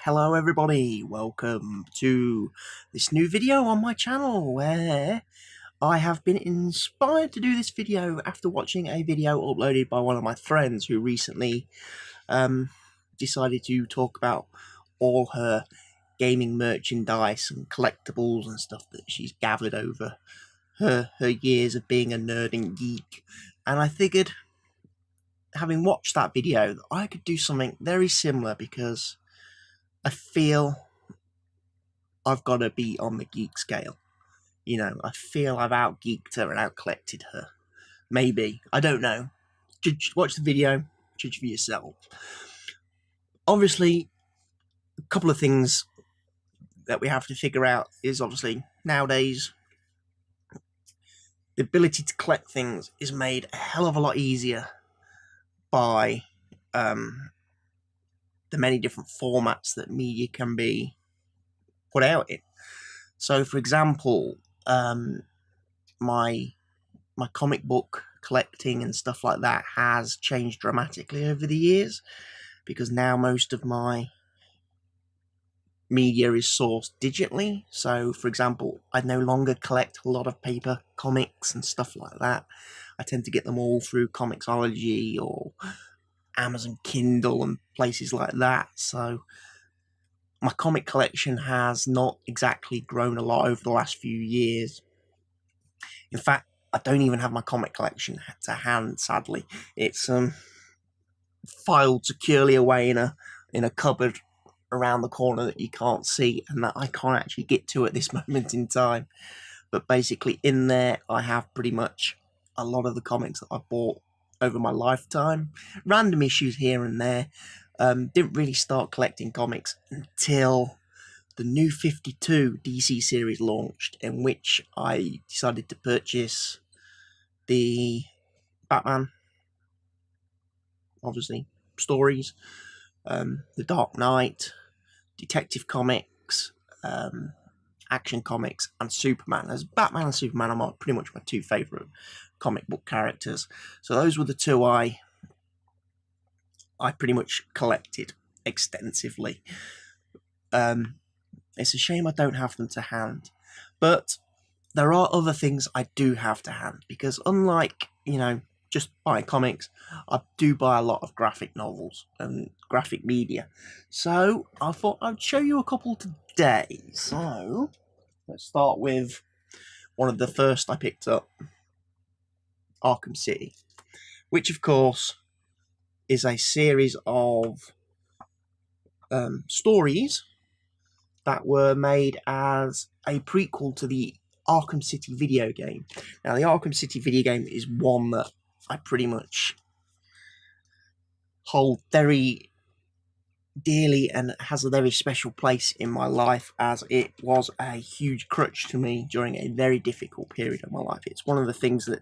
Hello everybody, welcome to this new video on my channel where I have been inspired to do this video after watching a video uploaded by one of my friends who recently decided to talk about all her gaming merchandise and collectibles and stuff that she's gathered over her years of being a nerd and geek. And I figured, having watched that video, that I could do something very similar because I feel I've got to be on the geek scale. You know, I feel I've out-geeked her and out-collected her. Maybe. I don't know. Watch the video, judge for yourself. Obviously, a couple of things that we have to figure out is obviously, nowadays, the ability to collect things is made a hell of a lot easier by the many different formats that media can be put out in. So, for example, my comic book collecting and stuff like that has changed dramatically over the years, because now most of my media is sourced digitally. So, for example, I no longer collect a lot of paper comics and stuff like that. I tend to get them all through Comixology or Amazon Kindle and places like that. So my comic collection has not exactly grown a lot over the last few years. In fact, I don't even have my comic collection to hand, sadly. It's filed securely away in a cupboard around the corner that you can't see and that I can't actually get to at this moment in time. But basically in there I have pretty much a lot of the comics that I bought over my lifetime. Random issues here and there. Didn't really start collecting comics until the New 52 DC series launched, in which I decided to purchase the Batman, obviously, stories, the Dark Knight, Detective Comics, Action Comics, and Superman. As Batman and Superman are pretty much my two favourite comic book characters. So those were the two I pretty much collected extensively. It's a shame I don't have them to hand, but there are other things I do have to hand, because unlike, just buying comics, I do buy a lot of graphic novels and graphic media. So I thought I'd show you a couple today. So let's start with one of the first I picked up, Arkham City, which of course is a series of stories that were made as a prequel to the Arkham City video game. Now, the Arkham City video game is one that I pretty much hold very dearly and has a very special place in my life, as it was a huge crutch to me during a very difficult period of my life. It's one of the things that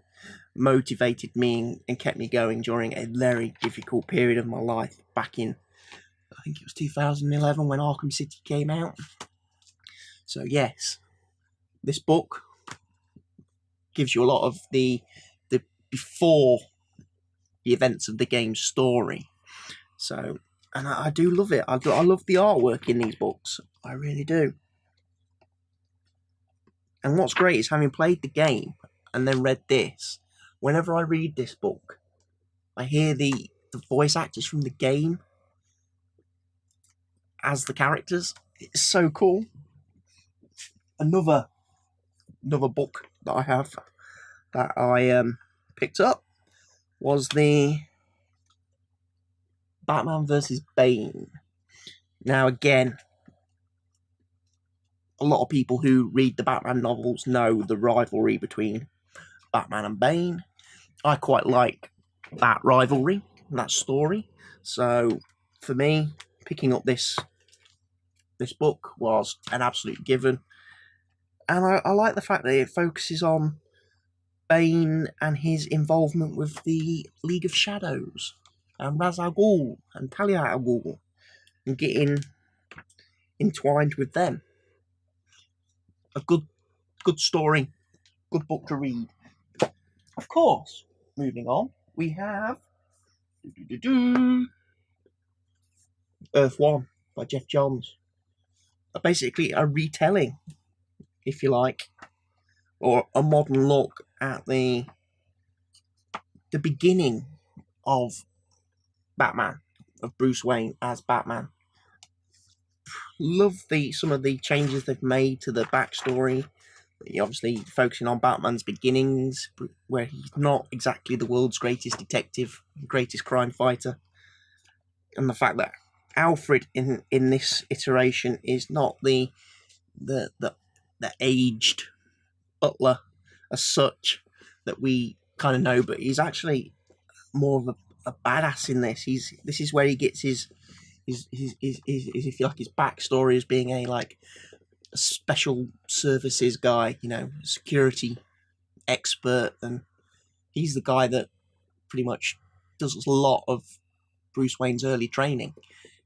motivated me and kept me going during a very difficult period of my life back in, I think it was 2011 when Arkham City came out. So yes, this book gives you a lot of the before the events of the game's story. So, and I do love it. I love the artwork in these books. I really do. And what's great is, having played the game and then read this, whenever I read this book, I hear the voice actors from the game as the characters. It's so cool. Another book that I have that I picked up was the Batman vs. Bane. Now, again, a lot of people who read the Batman novels know the rivalry between Batman and Bane. I quite like that rivalry, that story. So, for me, picking up this book was an absolute given. And I like the fact that it focuses on Bane and his involvement with the League of Shadows, and Ra's al Ghul and Talia al Ghul, and getting entwined with them. A good story, good book to read. Of course, moving on, we have Earth 1 by Jeff Johns. Basically a retelling, if you like, or a modern look at the beginning of Batman, of Bruce Wayne as Batman. Love some of the changes they've made to the backstory. Obviously focusing on Batman's beginnings, where he's not exactly the world's greatest detective, greatest crime fighter, and the fact that Alfred in this iteration is not the aged butler as such that we kind of know, but he's actually more of a badass in this. This is where he gets his if you like, his backstory as being a special services guy, security expert, and he's the guy that pretty much does a lot of Bruce Wayne's early training.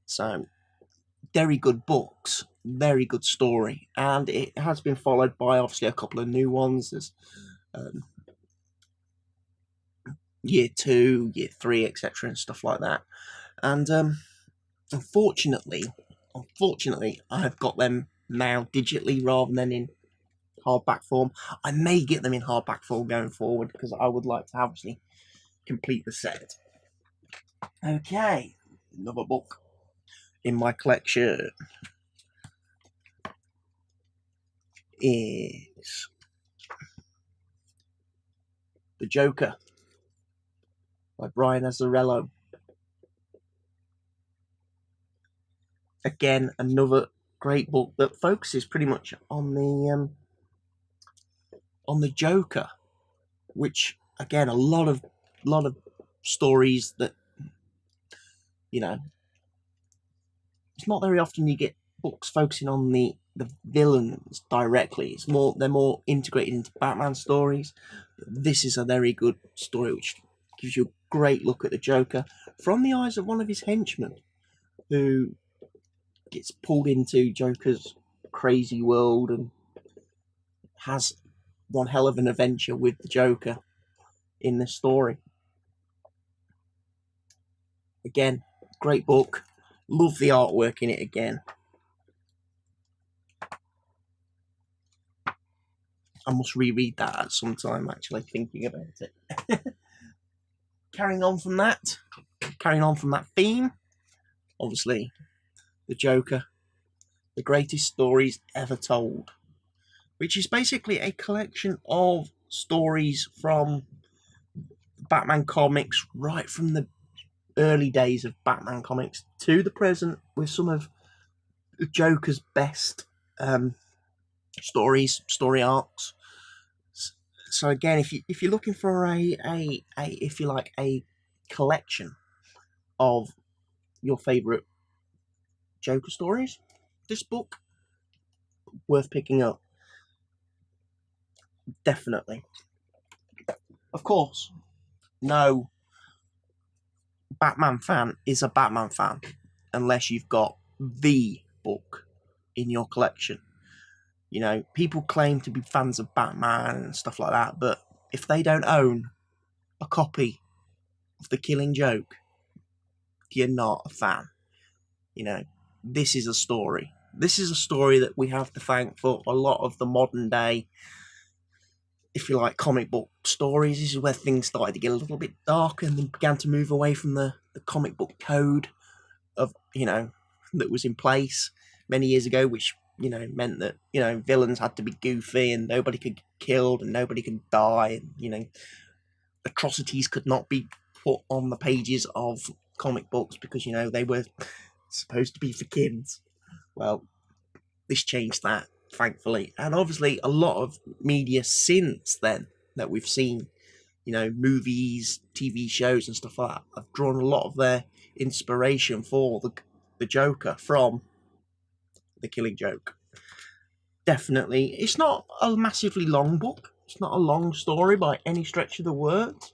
So very good books, very good story, and it has been followed by obviously a couple of new ones. There's year 2, year 3, etc., and stuff like that. And unfortunately, I've got them now digitally rather than in hardback form. I may get them in hardback form going forward because I would like to obviously complete the set. Okay, another book in my collection is The Joker by Brian Azzarello. Again, another great book that focuses pretty much on the Joker, which again, a lot of stories that it's not very often you get books focusing on the villains directly. They're more integrated into Batman stories. This is a very good story which gives you a great look at the Joker from the eyes of one of his henchmen, who gets pulled into Joker's crazy world and has one hell of an adventure with the Joker in this story. Again, great book. Love the artwork in it again. I must reread that at some time, actually, thinking about it. Carrying on from that theme, obviously, the Joker, the greatest stories ever told, which is basically a collection of stories from Batman comics, right from the early days of Batman comics to the present, with some of the Joker's best story arcs. So again, if you're looking for a if you like a collection of your favorite Joker stories, this book worth picking up. Definitely. Of course, no Batman fan is a Batman fan unless you've got the book in your collection. People claim to be fans of Batman and stuff like that, but if they don't own a copy of The Killing Joke, you're not a fan. This is a story. This is a story that we have to thank for a lot of the modern day, if you like, comic book stories. This is where things started to get a little bit darker and then began to move away from the comic book code of, that was in place many years ago, which, meant that, villains had to be goofy and nobody could get killed and nobody could die. And, atrocities could not be put on the pages of comic books because, they were supposed to be for kids. Well, this changed that, thankfully. And obviously a lot of media since then that we've seen, movies, TV shows and stuff like that, have drawn a lot of their inspiration for the Joker from The Killing Joke. Definitely. It's not a massively long book. It's not a long story by any stretch of the words.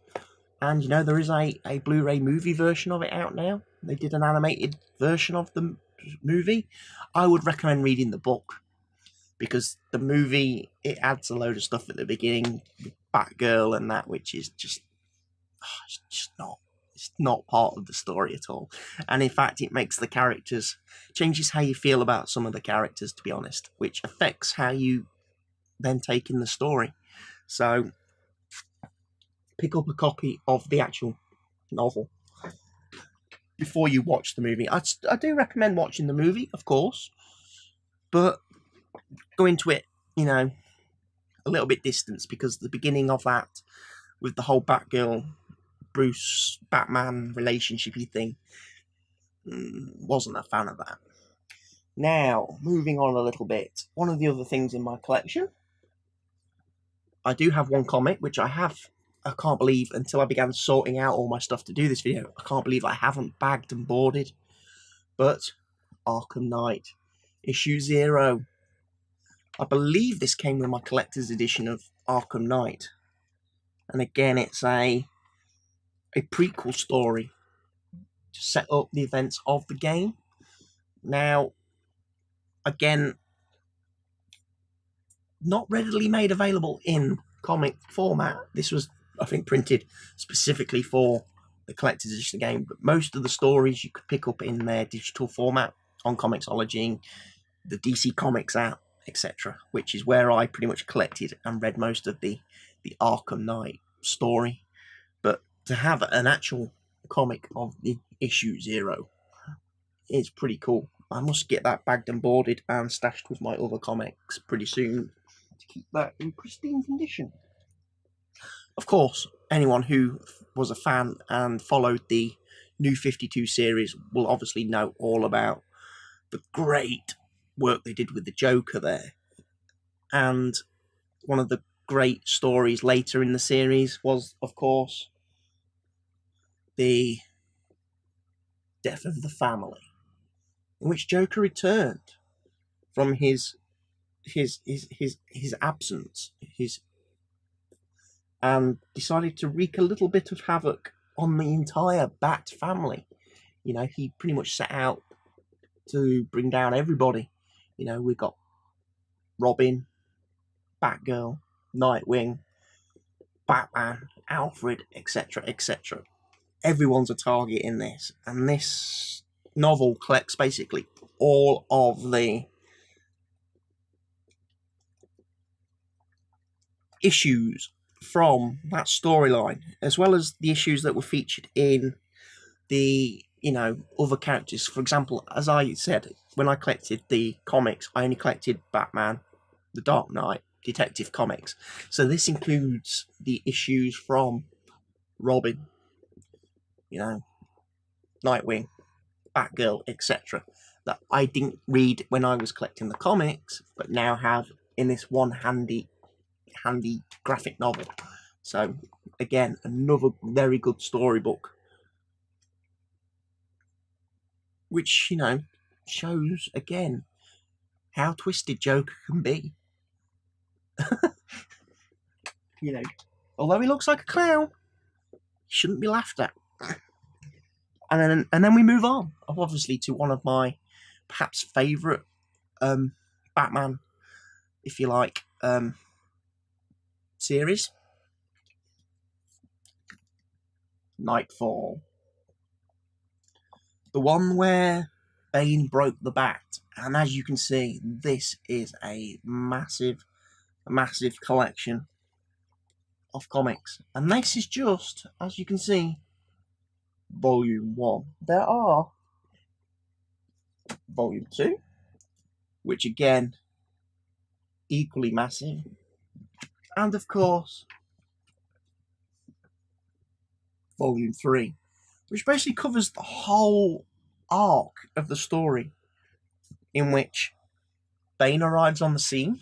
And, there is a Blu-ray movie version of it out now. They did an animated version of the movie. I would recommend reading the book, because the movie, it adds a load of stuff at the beginning, with Batgirl and that, which is just, it's It's not part of the story at all. And in fact, it makes the characters, changes how you feel about some of the characters, to be honest, which affects how you then take in the story. So pick up a copy of the actual novel before you watch the movie. I do recommend watching the movie, of course, but go into it, a little bit distanced, because the beginning of that, with the whole Batgirl, Bruce, Batman relationshipy thing, wasn't a fan of that. Now, moving on a little bit, one of the other things in my collection, I do have one comic, which I can't believe, until I began sorting out all my stuff to do this video, I can't believe I haven't bagged and boarded, but Arkham Knight, issue 0. I believe this came with my collector's edition of Arkham Knight. And again, it's a prequel story to set up the events of the game. Now, again, not readily made available in comic format. This was, I think, printed specifically for the collector's edition of the game, but most of the stories you could pick up in their digital format on Comixology, the DC Comics app, etc., which is where I pretty much collected and read most of the Arkham Knight story. But to have an actual comic of the issue 0 is pretty cool. I must get that bagged and boarded and stashed with my other comics pretty soon to keep that in pristine condition. Of course, anyone who was a fan and followed the New 52 series will obviously know all about the great work they did with the Joker there. And one of the great stories later in the series was, of course, the death of the family, in which Joker returned from his absence, and decided to wreak a little bit of havoc on the entire Bat family. He pretty much set out to bring down everybody. We've got Robin, Batgirl, Nightwing, Batman, Alfred, etc., etc. Everyone's a target in this, and this novel collects basically all of the issues from that storyline, as well as the issues that were featured in the other characters. For example, as I said, when I collected the comics, I only collected Batman, The Dark Knight, Detective Comics. So this includes the issues from Robin, Nightwing, Batgirl, etc., that I didn't read when I was collecting the comics, but now have in this one handy graphic novel. So again, another very good storybook, which shows again how twisted Joker can be. Although he looks like a clown, he shouldn't be laughed at. And then we move on, obviously, to one of my perhaps favourite Batman, if you like, series, Nightfall. The one where Bane broke the bat. And as you can see, this is a massive collection of comics. And this is just, as you can see, Volume 1. There are Volume 2, which again, equally massive. And of course, Volume 3, which basically covers the whole arc of the story, in which Bane arrives on the scene,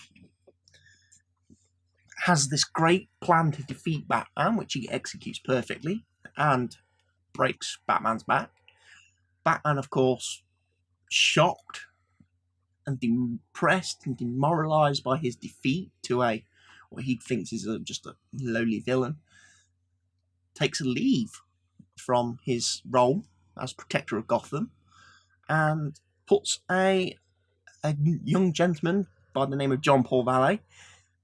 has this great plan to defeat Batman, which he executes perfectly, and breaks Batman's back. Batman, of course, shocked and depressed and demoralized by his defeat to what he thinks is just a lowly villain, takes a leave from his role as protector of Gotham and puts a young gentleman by the name of John Paul Valley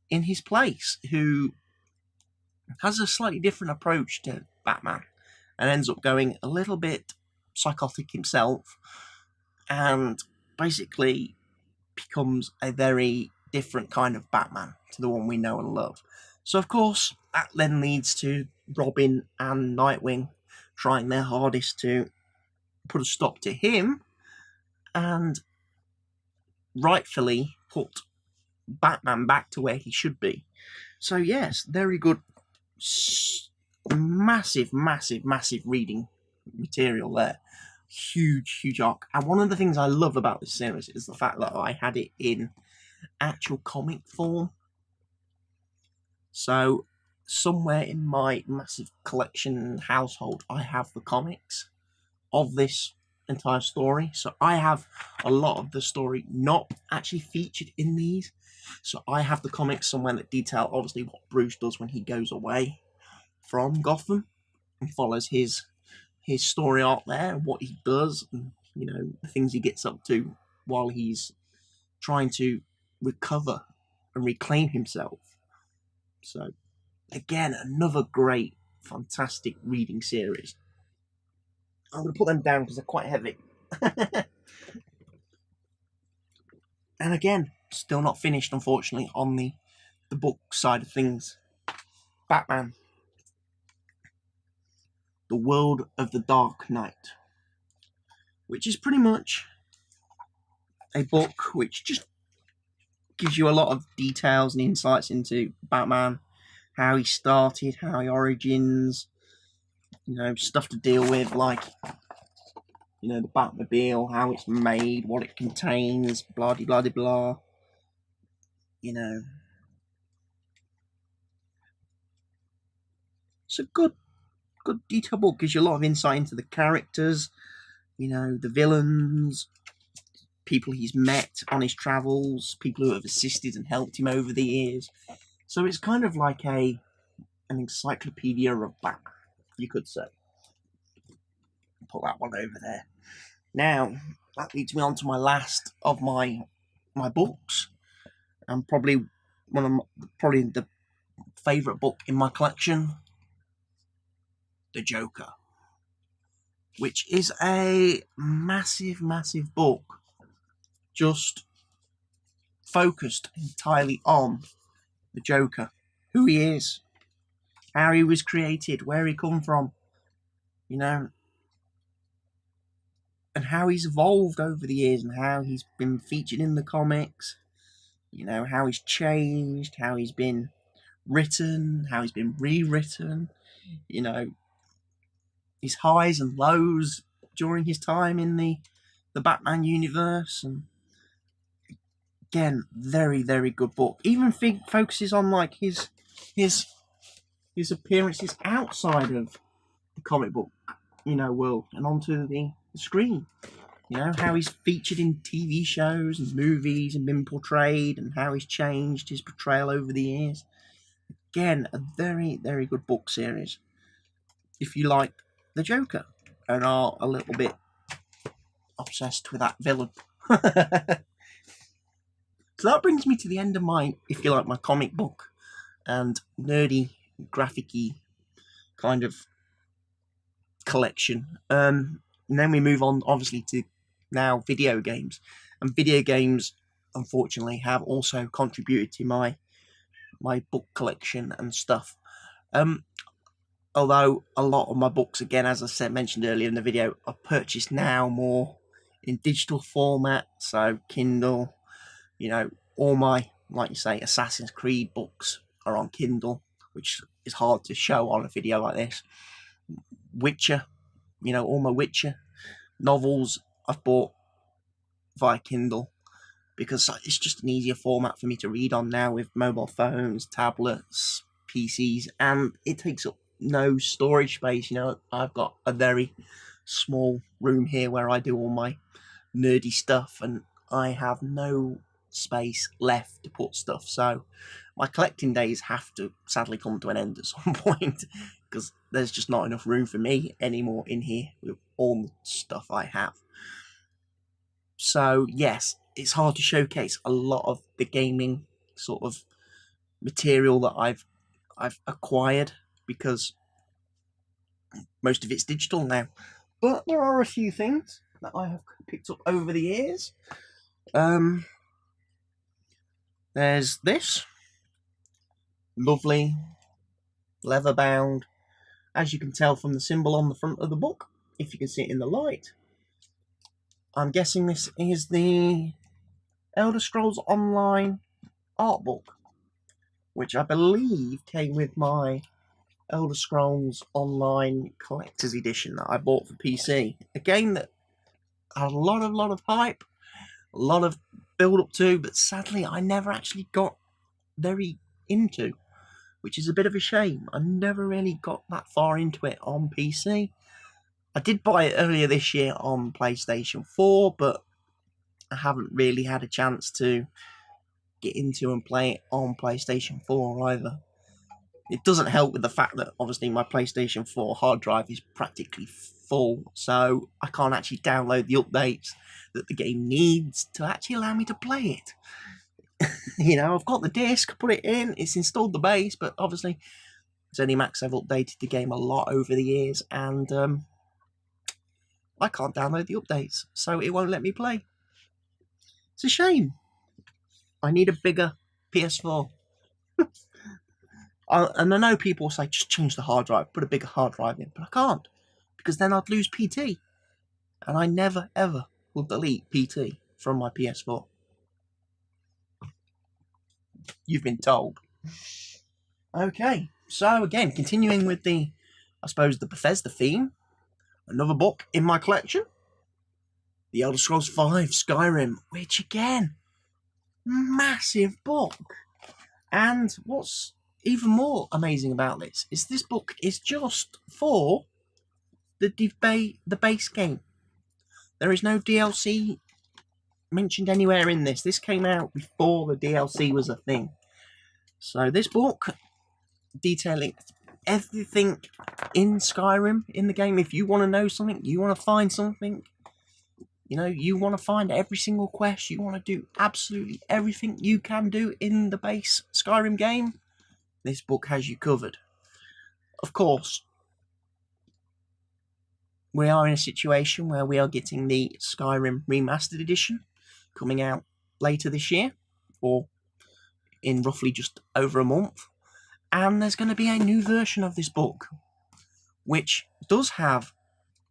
in his place, who has a slightly different approach to Batman and ends up going a little bit psychotic himself, and basically becomes a very different kind of Batman to the one we know and love. So, of course, that then leads to Robin and Nightwing trying their hardest to put a stop to him and rightfully put Batman back to where he should be. So, yes, very good, massive, massive, massive reading material there. Huge, huge arc. And one of the things I love about this series is the fact that I had it in actual comic form. So, somewhere in my massive collection household, I have the comics of this entire story. So, I have a lot of the story not actually featured in these. So, I have the comics somewhere that detail obviously what Bruce does when he goes away from Gotham and follows his story arc there, what he does, and the things he gets up to while he's trying to recover and reclaim himself. So, again, another great, fantastic reading series. I'm going to put them down because they're quite heavy. And again, still not finished, unfortunately, on the book side of things. Batman, The World of the Dark Knight, which is pretty much a book which just gives you a lot of details and insights into Batman, how he started, how he origins, stuff to deal with, like, the Batmobile, how it's made, what it contains, blah de blah de blah. It's a good detailed book, gives you a lot of insight into the characters, the villains, people he's met on his travels, people who have assisted and helped him over the years. So it's kind of like an encyclopedia of Batman, you could say. Put that one over there. Now, that leads me on to my last of my books, and probably the favourite book in my collection, The Joker, which is a massive, massive book, just focused entirely on the Joker, who he is, how he was created, where he come from, and how he's evolved over the years, and how he's been featured in the comics, how he's changed, how he's been written, how he's been rewritten, his highs and lows during his time in the Batman universe. And again, very, very good book. Even focuses on like his appearances outside of the comic book, world, and onto the screen. How he's featured in TV shows and movies and been portrayed, and how he's changed his portrayal over the years. Again, a very, very good book series. If you like the Joker and are a little bit obsessed with that villain. So that brings me to the end of my, if you like, my comic book and nerdy, graphic-y kind of collection. And then we move on, obviously, to now video games. And video games, unfortunately, have also contributed to my book collection and stuff. Although a lot of my books, again, as I mentioned earlier in the video, are purchased now more in digital format, so Kindle. All my, like you say, Assassin's Creed books are on Kindle, which is hard to show on a video like this. Witcher, all my Witcher novels I've bought via Kindle, because it's just an easier format for me to read on now with mobile phones, tablets, PCs, and it takes up no storage space. I've got a very small room here where I do all my nerdy stuff, and I have no space left to put stuff. So my collecting days have to sadly come to an end at some point, because there's just not enough room for me anymore in here with all the stuff I have. So yes, it's hard to showcase a lot of the gaming sort of material that I've acquired, because Most of it's digital now. But there are a few things that I have picked up over the years. There's this lovely leather bound, as you can tell from the symbol on the front of the book, if you can see it in the light. I'm guessing this is the Elder Scrolls Online art book, which I believe came with my Elder Scrolls Online Collector's Edition that I bought for PC. A game that had a lot of hype, a lot of build up to, but sadly I never actually got very into, which is a bit of a shame. I never really got that far into it on PC. I did buy it earlier this year on PlayStation 4, but I haven't really had a chance to get into and play it on PlayStation 4 either. It doesn't help with the fact that obviously my PlayStation 4 hard drive is practically full, so I can't actually download the updates that the game needs to actually allow me to play it. I've got the disc, put it in, it's installed the base, but obviously ZeniMax have updated the game a lot over the years, and I can't download the updates, so it won't let me play. It's a shame. I need a bigger PS4. And I know people will say, just change the hard drive, put a bigger hard drive in, but I can't, because then I'd lose PT. And I never, ever will delete PT from my PS4. You've been told. Okay, so again, continuing with the Bethesda theme, another book in my collection, The Elder Scrolls V Skyrim, which again, massive book. And what's even more amazing about this book is just for the base game. There is no DLC mentioned anywhere in this. This came out before the DLC was a thing. So this book, detailing everything in Skyrim, in the game. If you want to know something, you want to find something, you want to find every single quest, you want to do absolutely everything you can do in the base Skyrim game, this book has you covered. Of course, we are in a situation where we are getting the Skyrim Remastered Edition coming out later this year, or in roughly just over a month. And there's going to be a new version of this book, which does have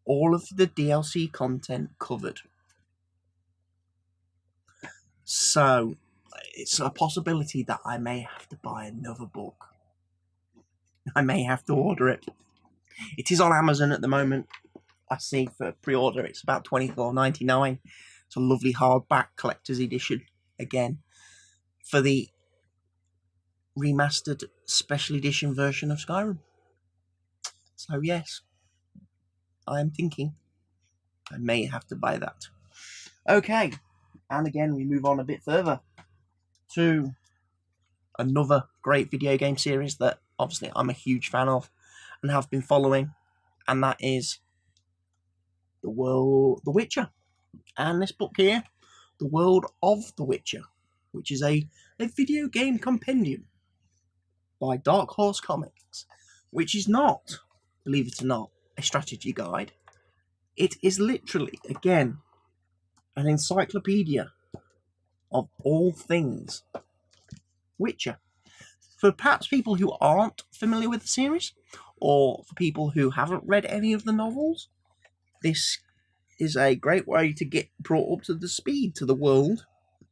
all of the DLC content covered. So, it's a possibility that I may have to buy another book. I may have to order it. It is on Amazon at the moment. I see for pre-order it's about $24.99. It's a lovely hardback collector's edition, again, for the remastered special edition version of Skyrim. So yes, I am thinking I may have to buy that. Okay, and again we move on a bit further to another great video game series that obviously I'm a huge fan of and have been following, and that is The Witcher. And this book here, The World of The Witcher, which is a video game compendium by Dark Horse Comics, which is not, believe it or not, a strategy guide. It is literally, again, an encyclopedia of all things Witcher. For perhaps people who aren't familiar with the series, or for people who haven't read any of the novels, this is a great way to get brought up to the speed to the world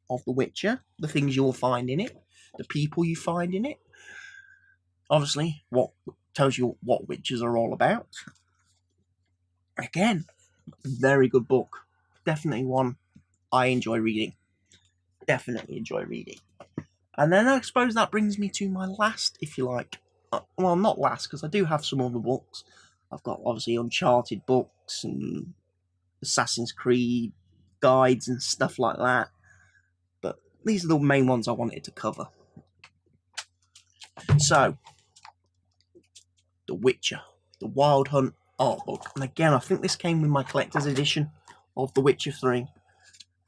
of The Witcher, the things you'll find in it, the people you find in it. Obviously, what tells you what witches are all about. Again, very good book. Definitely one I enjoy reading. Definitely enjoy reading. And then I suppose that brings me to my last, if you like. Well, not last, because I do have some other books. I've got, obviously, Uncharted books and Assassin's Creed guides and stuff like that. But these are the main ones I wanted to cover. So, The Witcher, The Wild Hunt art book. And again, I think this came with my collector's edition of The Witcher 3.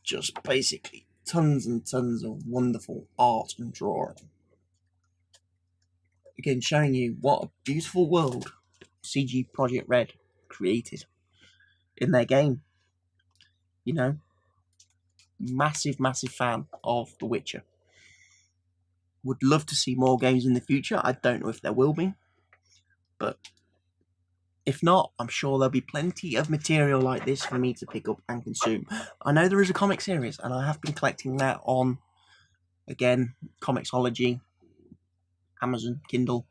Just basically tons and tons of wonderful art and drawing. Again, showing you what a beautiful world CG Project Red created in their game. You know, massive fan of The Witcher. Would love to see more games in the future. I don't know if there will be, but if not, I'm sure there'll be plenty of material like this for me to pick up and consume. I know there is a comic series, and I have been collecting that on, again, Comixology, Amazon, Kindle.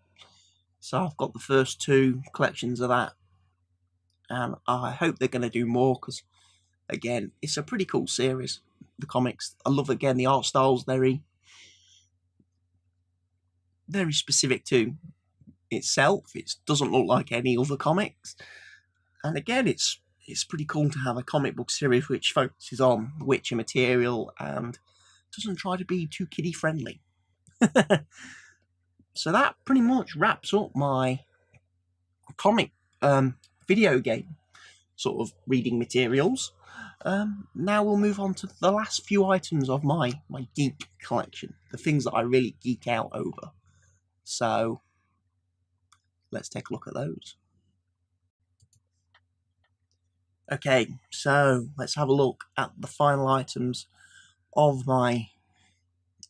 So I've got the first 2 collections of that, and I hope they're going to do more, because, again, it's a pretty cool series, the comics. I love, again, the art style's very specific to itself. It doesn't look like any other comics. And again, it's pretty cool to have a comic book series which focuses on Witcher material and doesn't try to be too kiddie friendly. So that pretty much wraps up my comic video game sort of reading materials. Now we'll move on to the last few items of my geek collection, the things that I really geek out over. So let's take a look at those. Okay, so let's have a look at the final items of my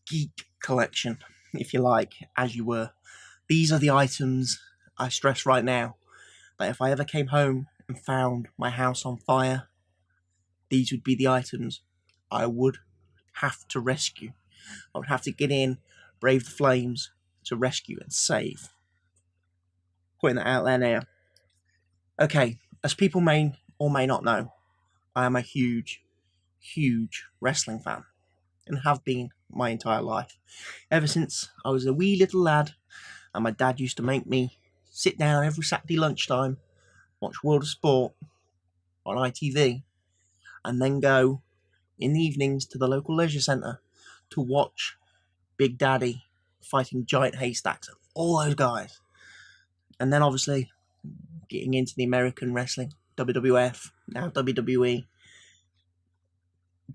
geek collection, if you like, as you were. These are the items I stress right now, that if I ever came home and found my house on fire, these would be the items I would have to rescue. I would have to get in, brave the flames to rescue and save. Putting that out there now. Okay, as people may or may not know, I am a huge wrestling fan, and have been my entire life. Ever since I was a wee little lad, and my dad used to make me sit down every Saturday lunchtime, watch World of Sport on ITV, and then go in the evenings to the local leisure centre to watch Big Daddy fighting giant haystacks, and all those guys. And then obviously getting into the American wrestling, WWF, now WWE.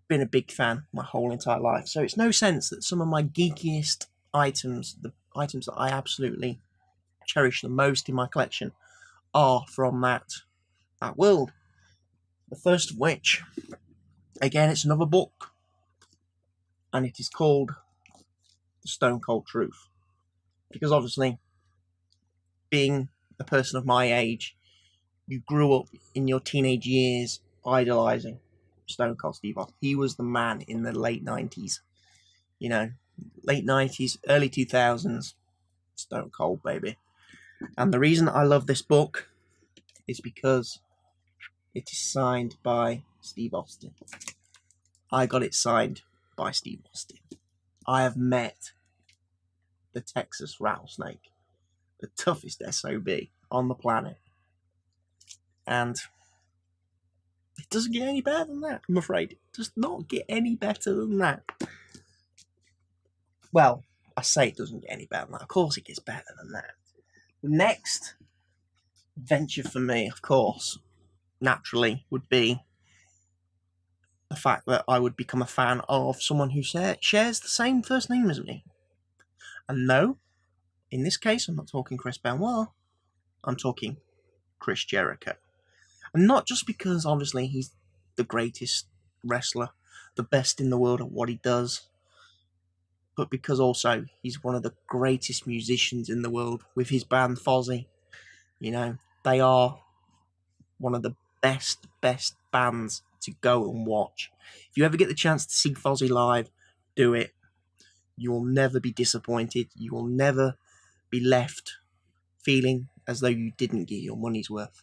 Been a big fan my whole entire life. So it's no sense that some of my geekiest items, the items that I absolutely cherish the most in my collection, are from that world. The first of which, again, it's another book, and it is called The Stone Cold Truth. Because obviously, being a person of my age, you grew up in your teenage years idolizing Stone Cold Steve Austin. He was the man in the late 90s. You know, late 90s, early 2000s, Stone Cold, baby. And the reason I love this book is because it is signed by Steve Austin. I got it signed by Steve Austin. I have met the Texas rattlesnake, the toughest SOB on the planet. And it doesn't get any better than that, I'm afraid. It does not get any better than that. Well, I say it doesn't get any better than that. Of course it gets better than that. The next venture for me, of course, naturally, would be the fact that I would become a fan of someone who shares the same first name as me. And no, in this case, I'm not talking Chris Benoit. I'm talking Chris Jericho. And not just because, obviously, he's the greatest wrestler, the best in the world at what he does, but because also he's one of the greatest musicians in the world with his band Fozzy. You know, they are one of the best bands to go and watch. If you ever get the chance to see Fozzy live, do it. You will never be disappointed. You will never be left feeling as though you didn't get your money's worth.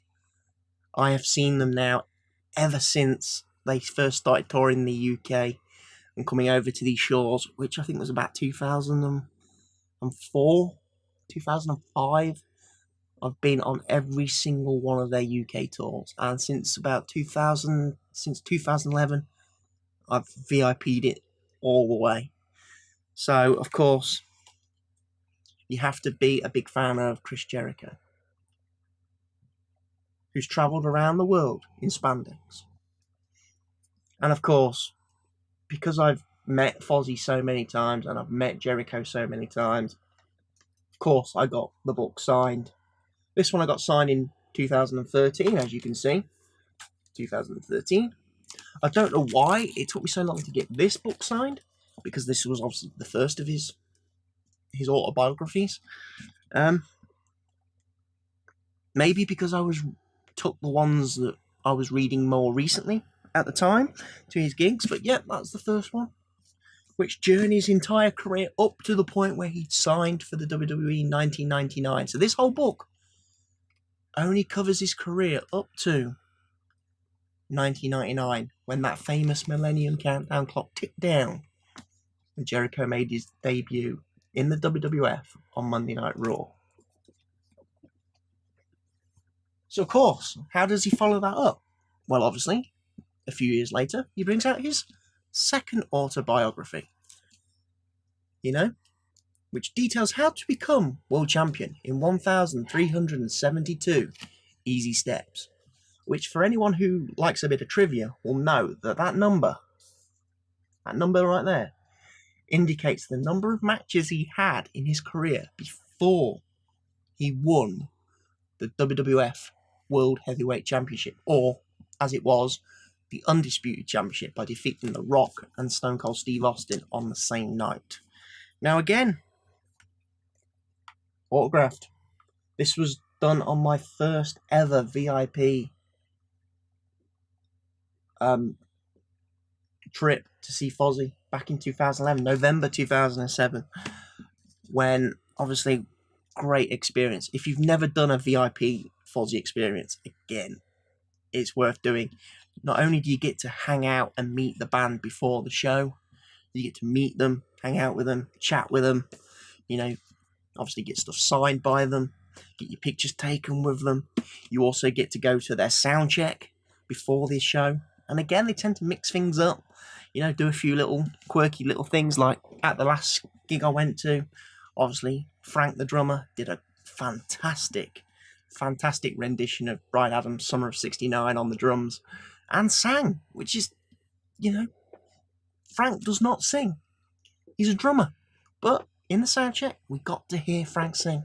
I have seen them now ever since they first started touring the UK and coming over to these shores, which I think was about 2004, 2005. I've been on every single one of their UK tours, and since about 2011, I've VIP'd it all the way. So, of course, you have to be a big fan of Chris Jericho, who's travelled around the world in spandex. And of course, because I've met Fozzy so many times and I've met Jericho so many times, of course I got the book signed This one I got signed in 2013, as you can see. 2013. I don't know why it took me so long to get this book signed, because this was obviously the first of his autobiographies. Maybe because I took the ones that I was reading more recently at the time to his gigs, but yeah, that's the first one, which journeys his entire career up to the point where he signed for the WWE in 1999. So this whole book only covers his career up to 1999, when that famous Millennium Countdown clock ticked down and Jericho made his debut in the WWF on Monday Night Raw. So, of course, how does he follow that up? Well, obviously, a few years later, he brings out his second autobiography, which details how to become world champion in 1,372 easy steps, which for anyone who likes a bit of trivia will know that number right there, indicates the number of matches he had in his career before he won the WWF World Heavyweight Championship, or as it was, the Undisputed Championship, by defeating The Rock and Stone Cold Steve Austin on the same night. Now again, autographed. This was done on my first ever VIP trip to see Fozzy back in 2011, November 2007, when obviously great experience. If you've never done a VIP Fozzy experience, again, it's worth doing. Not only do you get to hang out and meet the band before the show, you get to meet them, hang out with them, chat with them, obviously get stuff signed by them, get your pictures taken with them. You also get to go to their sound check before this show. And again, they tend to mix things up, do a few little quirky little things, like at the last gig I went to, obviously Frank the drummer did a fantastic rendition of Bryan Adams' Summer of '69 on the drums, and sang, which is, Frank does not sing. He's a drummer. But in the sound check, we got to hear Frank sing.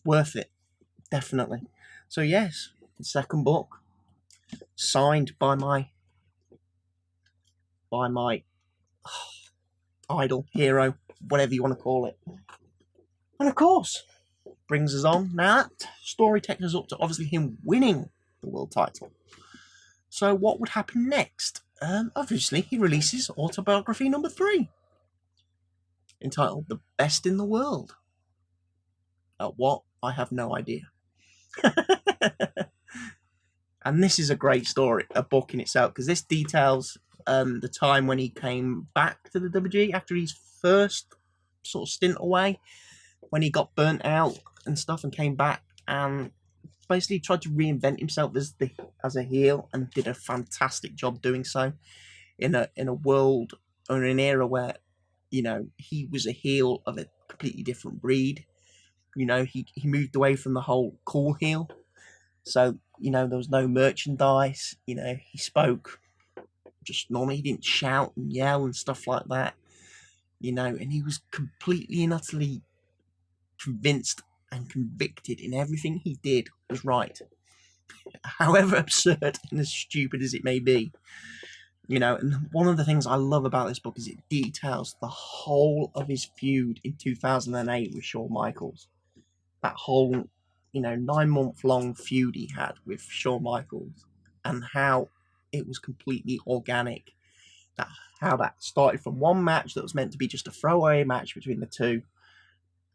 Worth it, definitely. So yes, the second book, signed by my idol, hero, whatever you want to call it. And of course, brings us on. Now that story takes us up to obviously him winning the world title. So what would happen next? Obviously, he releases autobiography number 3, entitled The Best in the World. What? I have no idea. And this is a great story, a book in itself, because this details the time when he came back to the WWE after his first sort of stint away, when he got burnt out and stuff and came back and basically tried to reinvent himself as a heel, and did a fantastic job doing so in a world or an era where he was a heel of a completely different breed. He moved away from the whole cool heel. So, there was no merchandise. He spoke just normally. He didn't shout and yell and stuff like that. And he was completely and utterly convinced and convicted in everything he did was right, however absurd and as stupid as it may be. And one of the things I love about this book is it details the whole of his feud in 2008 with Shawn Michaels. That whole, 9-month long feud he had with Shawn Michaels, and how it was completely organic. How that started from one match that was meant to be just a throwaway match between the two,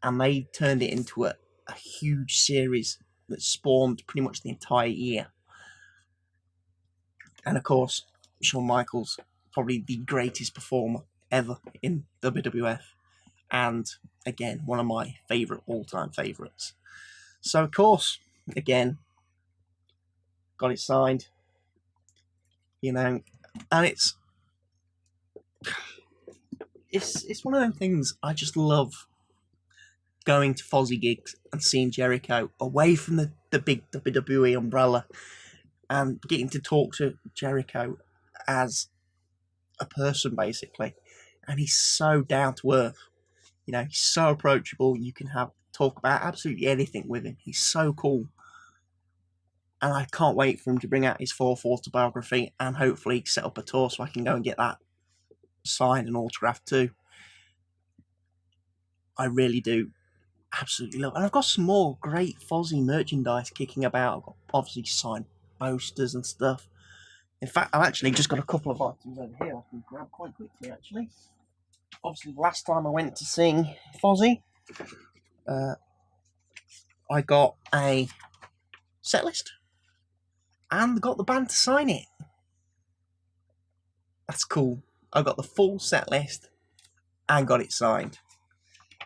and they turned it into a huge series that spawned pretty much the entire year. And of course, Shawn Michaels, probably the greatest performer ever in WWF, and again, one of my all-time favourites. So of course, again, got it signed, and it's one of them things I just love, going to Fozzy gigs and seeing Jericho away from the big WWE umbrella, and getting to talk to Jericho as a person, basically. And he's so down to earth. He's so approachable. You can talk about absolutely anything with him. He's so cool. And I can't wait for him to bring out his 4th autobiography and hopefully set up a tour so I can go and get that signed and autographed too. I really do absolutely love it. And I've got some more great Fozzy merchandise kicking about. I've got obviously signed posters and stuff. In fact, I've actually just got a couple of items over here I can grab quite quickly, actually. Obviously, the last time I went to sing Fozzy, I got a set list and got the band to sign it. That's cool. I got the full set list and got it signed.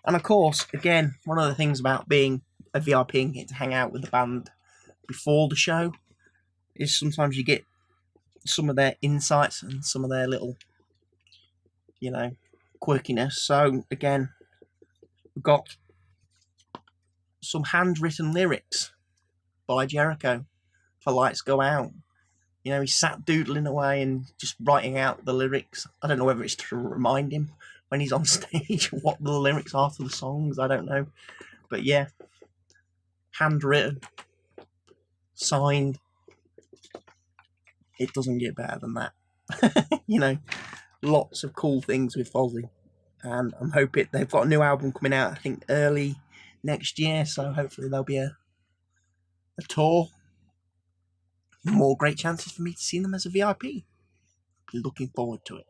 And of course, again, one of the things about being a VIP and getting to hang out with the band before the show is sometimes you get some of their insights and some of their little, quirkiness. So again, we've got some handwritten lyrics by Jericho for Lights Go Out. He sat doodling away and just writing out the lyrics. I don't know whether it's to remind him when he's on stage what the lyrics are to the songs. I don't know. But yeah, handwritten, signed. It doesn't get better than that. Lots of cool things with Fozzy. And I'm hoping they've got a new album coming out, I think, early next year. So hopefully there'll be a tour. More great chances for me to see them as a VIP. Looking forward to it.